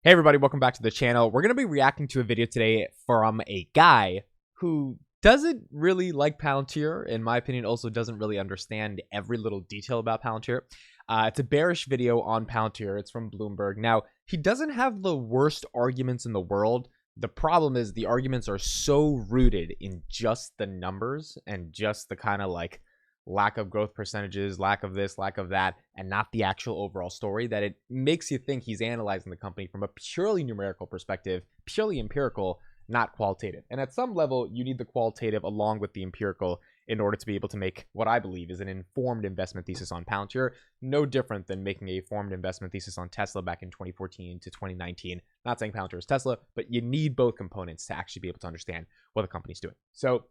Hey everybody, welcome back to the channel. We're going to be reacting to a video today from a guy who doesn't really like Palantir, in my opinion, also doesn't really understand every little detail about Palantir. It's a bearish video on Palantir. It's from Bloomberg. Now, he doesn't have the worst arguments in the world. The problem is the arguments are so rooted in just the numbers and just the kind of like lack of growth percentages, lack of this, lack of that, and not the actual overall story, that it makes you think he's analyzing the company from a purely numerical perspective, purely empirical, not qualitative. And at some level, you need the qualitative along with the empirical in order to be able to make what I believe is an informed investment thesis on Palantir, no different than making a informed investment thesis on Tesla back in 2014 to 2019. Not saying Palantir is Tesla, but you need both components to actually be able to understand what the company's doing. So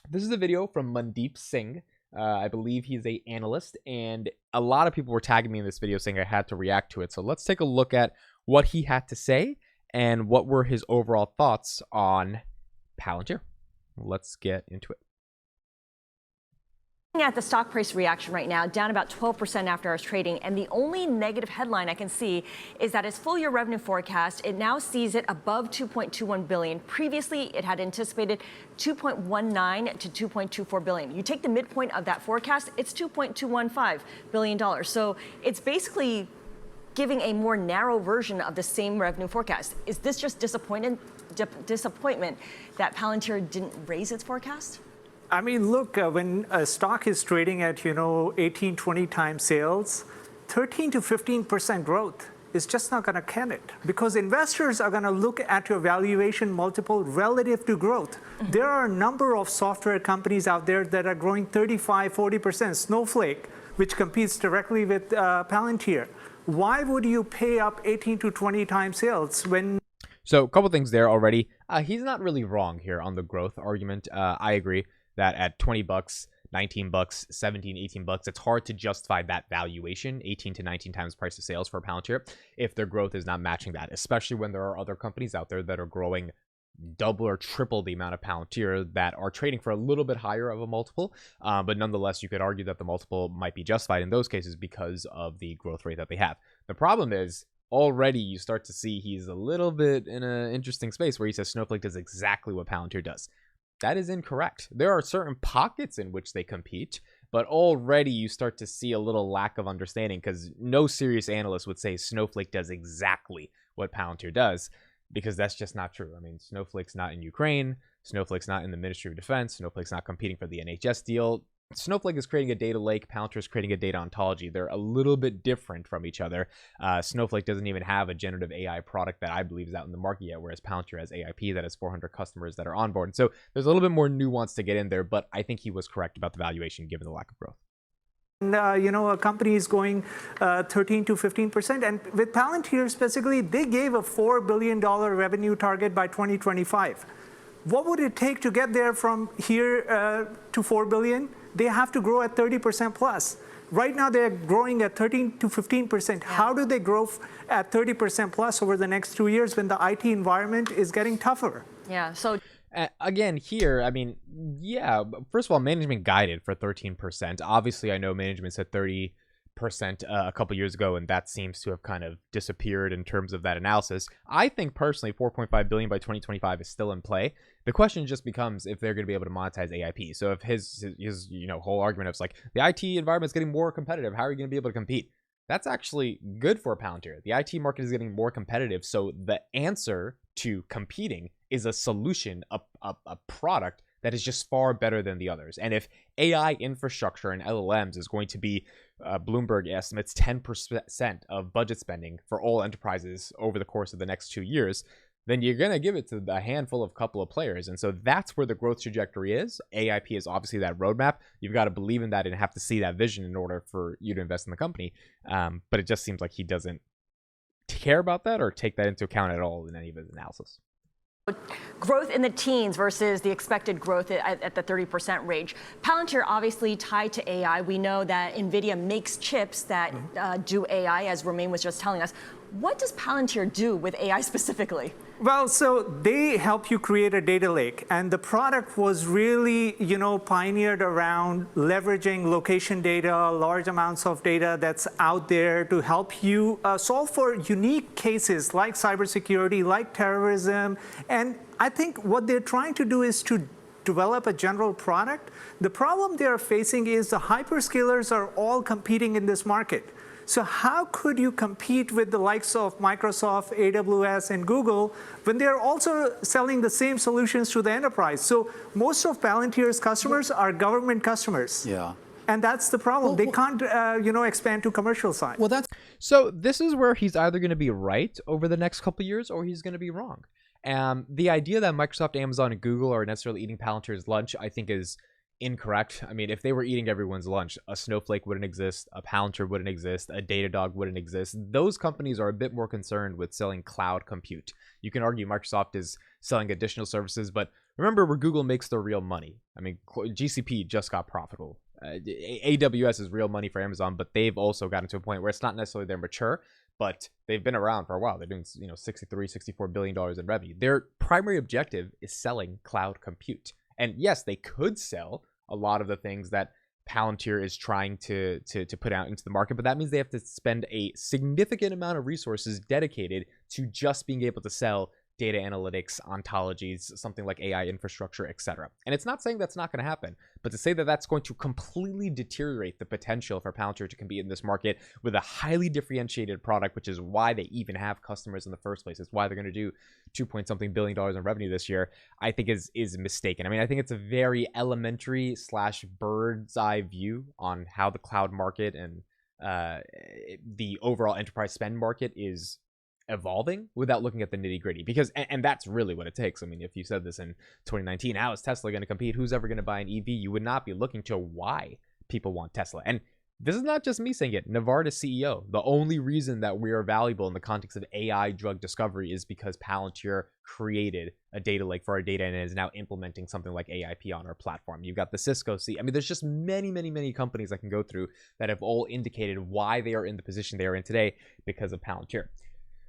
this is a video from Mandeep Singh. I believe he's an analyst, and a lot of people were tagging me in this video saying I had to react to it. So let's take a look at what he had to say and what were his overall thoughts on Palantir. Let's get into it. Looking at the stock price reaction right now, down about 12% after hours trading, and the only negative headline I can see is that its full year revenue forecast, it now sees it above 2.21 billion. Previously, it had anticipated 2.19 to 2.24 billion. You take the midpoint of that forecast, it's $2.215 billion. So it's basically giving a more narrow version of the same revenue forecast. Is this just disappointment that Palantir didn't raise its forecast? I mean, look, when a stock is trading at, 18, 20 times sales, 13 to 15% growth is just not going to cut it, because investors are going to look at your valuation multiple relative to growth. Mm-hmm. There are a number of software companies out there that are growing 35, 40%. Snowflake, which competes directly with Palantir. Why would you pay up 18 to 20 times sales when... So a couple things there already. He's not really wrong here on the growth argument. I agree that at 20 bucks, 19 bucks, 17, 18 bucks, it's hard to justify that valuation, 18 to 19 times price to sales for Palantir, if their growth is not matching that, especially when there are other companies out there that are growing double or triple the amount of Palantir that are trading for a little bit higher of a multiple. But nonetheless, you could argue that the multiple might be justified in those cases because of the growth rate that they have. The problem is, already you start to see he's a little bit in an interesting space where he says Snowflake does exactly what Palantir does. That is incorrect. There are certain pockets in which they compete, but already you start to see a little lack of understanding, because no serious analyst would say Snowflake does exactly what Palantir does, because that's just not true. I mean, Snowflake's not in Ukraine. Snowflake's not in the Ministry of Defense. Snowflake's not competing for the NHS deal. Snowflake is creating a data lake. Palantir is creating a data ontology. They're a little bit different from each other. Snowflake doesn't even have a generative AI product that I believe is out in the market yet, whereas Palantir has AIP that has 400 customers that are on board. So there's a little bit more nuance to get in there, but I think he was correct about the valuation given the lack of growth. And, a company is going 13 to 15%. And with Palantir specifically, they gave a $4 billion revenue target by 2025. What would it take to get there from here to 4 billion? They have to grow at 30% plus. Right now, they're growing at 13 to 15%. Yeah. How do they grow at 30% plus over the next 2 years when the IT environment is getting tougher? Yeah, so... Again, here, I mean, yeah, first of all, management guided for 13%. Obviously, I know management said 30% a couple years ago, and that seems to have kind of disappeared in terms of that analysis. I think personally 4.5 billion by 2025 is still in play. The question just becomes if they're going to be able to monetize AIP. So if his whole argument of like the IT environment is getting more competitive, how are you going to be able to compete? That's actually good for Palantir. The IT market is getting more competitive, so the answer to competing is a solution, a product that is just far better than the others. And if AI infrastructure and LLMs is going to be, Bloomberg estimates 10% of budget spending for all enterprises over the course of the next 2 years, then you're going to give it to a handful of couple of players. And so that's where the growth trajectory is. AIP is obviously that roadmap. You've got to believe in that and have to see that vision in order for you to invest in the company. But it just seems like he doesn't care about that or take that into account at all in any of his analysis. Growth in the teens versus the expected growth at the 30% range. Palantir obviously tied to AI. We know that NVIDIA makes chips that do AI, as Romain was just telling us. What does Palantir do with AI specifically? Well, so they help you create a data lake, and the product was really, pioneered around leveraging location data, large amounts of data that's out there to help you solve for unique cases like cybersecurity, like terrorism. And I think what they're trying to do is to develop a general product. The problem they are facing is the hyperscalers are all competing in this market. So how could you compete with the likes of Microsoft, AWS, and Google when they're also selling the same solutions to the enterprise? So most of Palantir's customers are government customers. Yeah. And that's the problem. They can't, expand to commercial side. Well, that's So this is where he's either going to be right over the next couple of years or he's going to be wrong. The idea that Microsoft, Amazon, and Google are necessarily eating Palantir's lunch, I think, is incorrect. I mean, if they were eating everyone's lunch, a Snowflake wouldn't exist, a Palantir wouldn't exist, a Datadog wouldn't exist. Those companies are a bit more concerned with selling cloud compute. You can argue Microsoft is selling additional services, but remember where Google makes their real money. I mean, GCP just got profitable. AWS is real money for Amazon, but they've also gotten to a point where it's not necessarily they're mature, but they've been around for a while. They're doing, $63-64 billion in revenue. Their primary objective is selling cloud compute. And yes, they could sell a lot of the things that Palantir is trying to put out into the market, but that means they have to spend a significant amount of resources dedicated to just being able to sell data analytics, ontologies, something like AI infrastructure, etc. And it's not saying that's not going to happen, but to say that that's going to completely deteriorate the potential for Palantir to compete in this market with a highly differentiated product, which is why they even have customers in the first place. It's why they're going to do $2-something billion in revenue this year, I think is mistaken. I mean, I think it's a very elementary / bird's eye view on how the cloud market and the overall enterprise spend market is evolving without looking at the nitty gritty, because and that's really what it takes. I mean, if you said this in 2019, how is Tesla going to compete? Who's ever going to buy an EV? You would not be looking to why people want Tesla. And this is not just me saying it. Novartis CEO, the only reason that we are valuable in the context of AI drug discovery is because Palantir created a data lake for our data and is now implementing something like AIP on our platform. You've got the Cisco I mean, there's just many companies I can go through that have all indicated why they are in the position they are in today because of Palantir.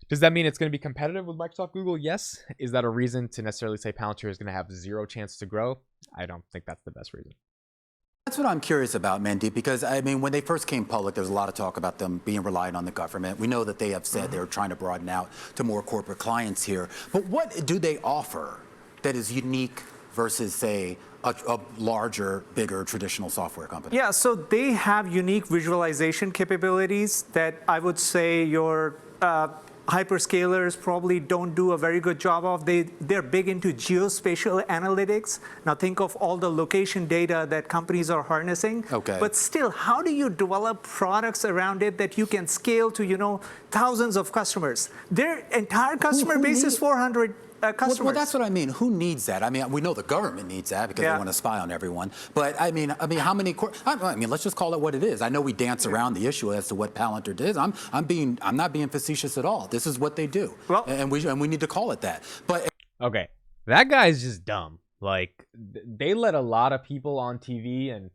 Does that mean it's going to be competitive with Microsoft, Google? Yes. Is that a reason to necessarily say Palantir is going to have zero chance to grow? I don't think that's the best reason. That's what I'm curious about, Mandeep, because I mean, when they first came public, there was a lot of talk about them being reliant on the government. We know that they have said they're trying to broaden out to more corporate clients here. But what do they offer that is unique versus, say, a larger, bigger traditional software company? Yeah, so they have unique visualization capabilities that I would say your hyperscalers probably don't do a very good job of. They're big into geospatial analytics. Now think of all the location data that companies are harnessing. Okay. But still, how do you develop products around it that you can scale to, thousands of customers? Their entire customer base is 400 customers. Well, that's what I mean. Who needs that? I mean, we know the government needs that because they want to spy on everyone. But I mean, how many? I mean, let's just call it what it is. I know we dance around the issue as to what Palantir did. I'm not being facetious at all. This is what they do, well, and we need to call it that. But okay, that guy's just dumb. Like, they let a lot of people on TV, and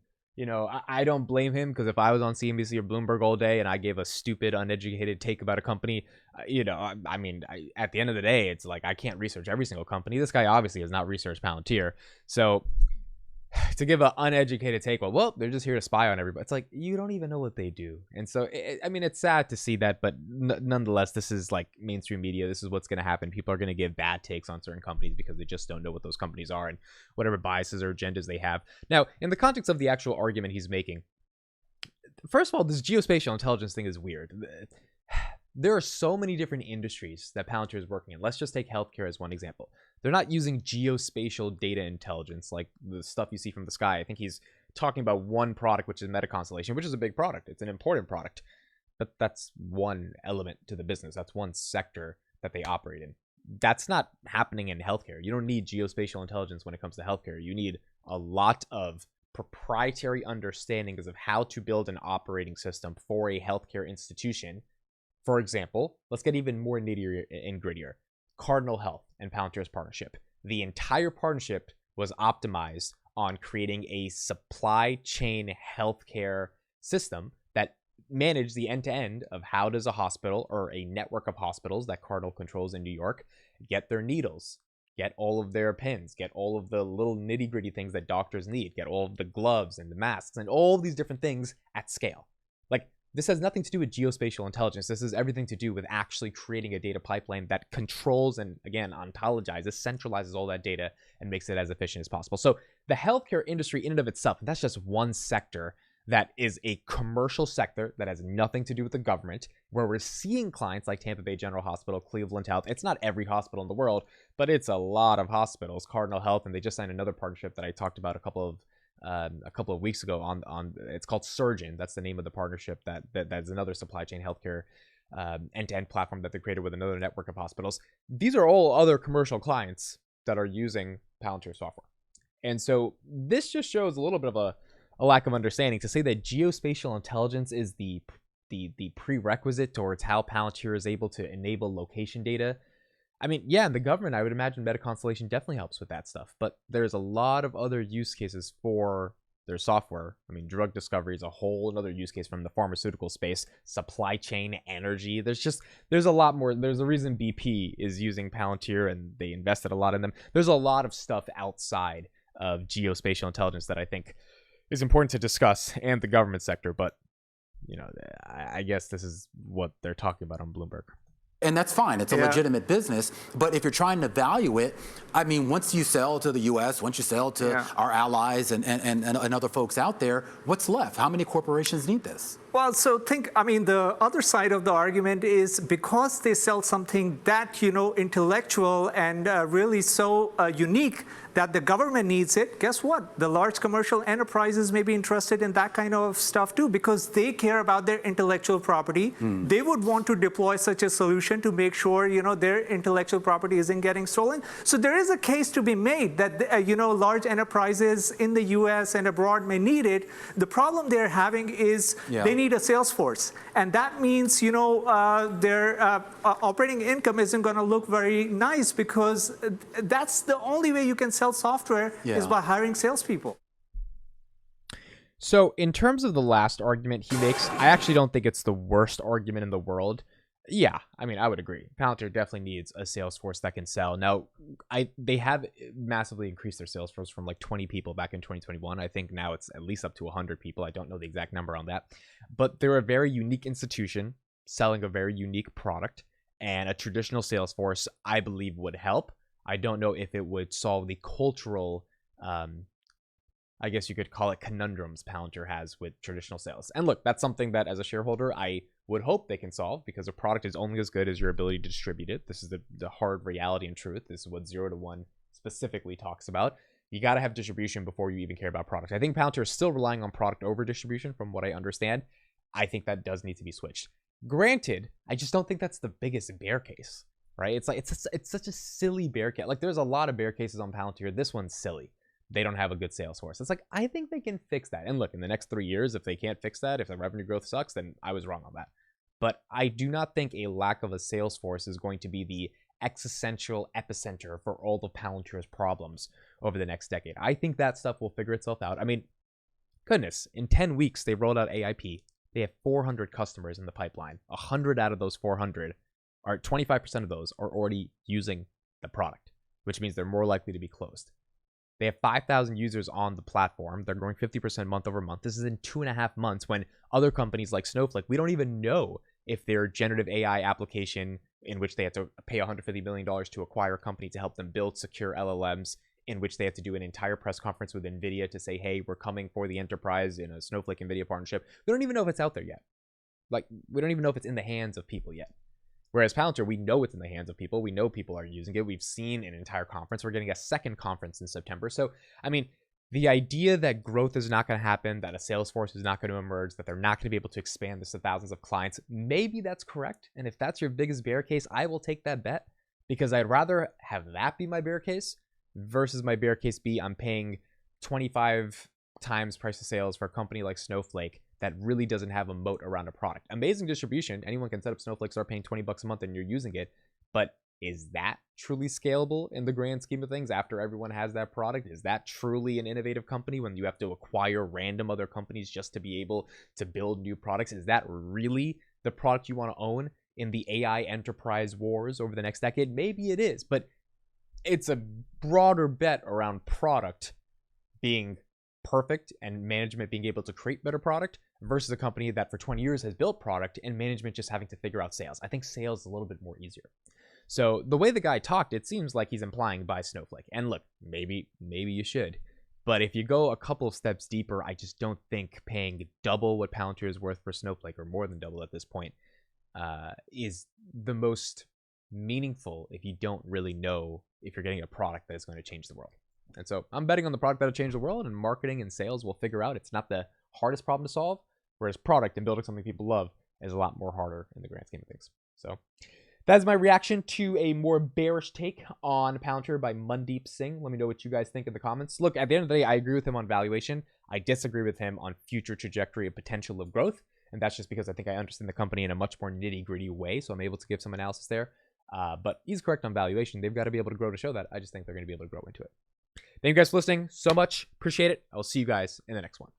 I don't blame him, because if I was on CNBC or Bloomberg all day and I gave a stupid, uneducated take about a company, I mean, at the end of the day, it's like I can't research every single company. This guy obviously has not researched Palantir. So to give an uneducated take, well, they're just here to spy on everybody. It's like, you don't even know what they do. And so, I mean, it's sad to see that, but nonetheless, this is like mainstream media. This is what's going to happen. People are going to give bad takes on certain companies because they just don't know what those companies are and whatever biases or agendas they have. Now, in the context of the actual argument he's making, first of all, this geospatial intelligence thing is weird. There are so many different industries that Palantir is working in. Let's just take healthcare as one example. They're not using geospatial data intelligence like the stuff you see from the sky. I think he's talking about one product, which is Meta Constellation, which is a big product. It's an important product, but that's one element to the business. That's one sector that they operate in. That's not happening in healthcare. You don't need geospatial intelligence when it comes to healthcare. You need a lot of proprietary understandings of how to build an operating system for a healthcare institution. For example, let's get even more nittier and grittier. Cardinal Health and Palantir's partnership. The entire partnership was optimized on creating a supply chain healthcare system that manage the end-to-end of how does a hospital or a network of hospitals that Cardinal controls in New York get their needles, get all of their pins, get all of the little nitty-gritty things that doctors need, get all of the gloves and the masks and all of these different things at scale. Like, this has nothing to do with geospatial intelligence. This has everything to do with actually creating a data pipeline that controls and, again, ontologizes, centralizes all that data and makes it as efficient as possible. So the healthcare industry in and of itself, that's just one sector that is a commercial sector that has nothing to do with the government, where we're seeing clients like Tampa Bay General Hospital, Cleveland Health. It's not every hospital in the world, but it's a lot of hospitals, Cardinal Health, and they just signed another partnership that I talked about a couple of weeks ago on it's called Surgeon. That's the name of the partnership that's another supply chain healthcare end-to-end platform that they created with another network of hospitals. These are all other commercial clients that are using Palantir software. And so this just shows a little bit of a lack of understanding to say that geospatial intelligence is the prerequisite towards how Palantir is able to enable location data. I mean, yeah, in the government, I would imagine Meta Constellation definitely helps with that stuff, but there's a lot of other use cases for their software. I mean, drug discovery is a whole another use case from the pharmaceutical space, supply chain, energy. There's a lot more. There's a reason BP is using Palantir and they invested a lot in them. There's a lot of stuff outside of geospatial intelligence that I think is important to discuss, and the government sector, but you know, I guess this is what they're talking about on Bloomberg. And that's fine. It's a legitimate business. But if you're trying to value it, I mean, once you sell to the U.S., once you sell to our allies and other folks out there, what's left? How many corporations need this? Well, so I mean, the other side of the argument is because they sell something that, intellectual and really so unique that the government needs it, guess what? The large commercial enterprises may be interested in that kind of stuff too, because they care about their intellectual property. They would want to deploy such a solution to make sure, their intellectual property isn't getting stolen. So there is a case to be made that, large enterprises in the US and abroad may need it. The problem they're having is they need a sales force. And that means, their operating income isn't going to look very nice, because that's the only way you can sell software is by hiring salespeople. So in terms of the last argument he makes, I actually don't think it's the worst argument in the world. Yeah, I mean, I would agree. Palantir definitely needs a sales force that can sell. Now, they have massively increased their sales force from like 20 people back in 2021. I think now it's at least up to 100 people. I don't know the exact number on that. But they're a very unique institution selling a very unique product, and a traditional sales force, I believe, would help. I don't know if it would solve the cultural, I guess you could call it, conundrums Palantir has with traditional sales. And look, that's something that as a shareholder, I would hope they can solve, because a product is only as good as your ability to distribute it. This is the hard reality and truth. This is what 0 to 1 specifically talks about. You got to have distribution before you even care about product. I think Palantir is still relying on product over distribution from what I understand. I think that does need to be switched. Granted, I just don't think that's the biggest bear case, right? It's like it's such a silly bear case. Like, there's a lot of bear cases on Palantir. This one's silly. They don't have a good sales force. It's like, I think they can fix that. And look, in the next 3 years, if they can't fix that, if the revenue growth sucks, then I was wrong on that. But I do not think a lack of a sales force is going to be the existential epicenter for all of Palantir's problems over the next decade. I think that stuff will figure itself out. I mean, goodness, in 10 weeks, they rolled out AIP. They have 400 customers in the pipeline. 100 out of those 400, or 25% of those, are already using the product, which means they're more likely to be closed. They have 5,000 users on the platform. They're growing 50% month over month. This is in 2.5 months, when other companies like Snowflake, we don't even know if their generative AI application, in which they have to pay $150 million to acquire a company to help them build secure LLMs, in which they have to do an entire press conference with NVIDIA to say, hey, we're coming for the enterprise in a Snowflake NVIDIA partnership. We don't even know if it's out there yet. Like, we don't even know if it's in the hands of people yet. Whereas Palantir, we know it's in the hands of people. We know people are using it. We've seen an entire conference. We're getting a second conference in September. So, I mean, the idea that growth is not going to happen, that a sales force is not going to emerge, that they're not going to be able to expand this to thousands of clients, maybe that's correct. And if that's your biggest bear case, I will take that bet, because I'd rather have that be my bear case versus my bear case be I'm paying 25 times price of sales for a company like Snowflake that really doesn't have a moat around a product. Amazing distribution. Anyone can set up Snowflake, start paying $20 a month, and you're using it. But is that truly scalable in the grand scheme of things after everyone has that product? Is that truly an innovative company when you have to acquire random other companies just to be able to build new products? Is that really the product you want to own in the AI enterprise wars over the next decade? Maybe it is, but it's a broader bet around product being perfect and management being able to create better product versus a company that for 20 years has built product and management just having to figure out sales. I think sales is a little bit more easier. So the way the guy talked, it seems like he's implying buy Snowflake. And look, maybe you should. But if you go a couple of steps deeper, I just don't think paying double what Palantir is worth for Snowflake, or more than double at this point, is the most meaningful if you don't really know if you're getting a product that is going to change the world. And so I'm betting on the product that'll change the world, and marketing and sales will figure out it's not the hardest problem to solve, whereas product and building something people love is a lot more harder in the grand scheme of things. So that is my reaction to a more bearish take on Palantir by Mandeep Singh. Let me know what you guys think in the comments. Look, at the end of the day, I agree with him on valuation. I disagree with him on future trajectory and potential of growth. And that's just because I think I understand the company in a much more nitty-gritty way, so I'm able to give some analysis there. But he's correct on valuation. They've got to be able to grow to show that. I just think they're going to be able to grow into it. Thank you guys for listening so much. Appreciate it. I will see you guys in the next one.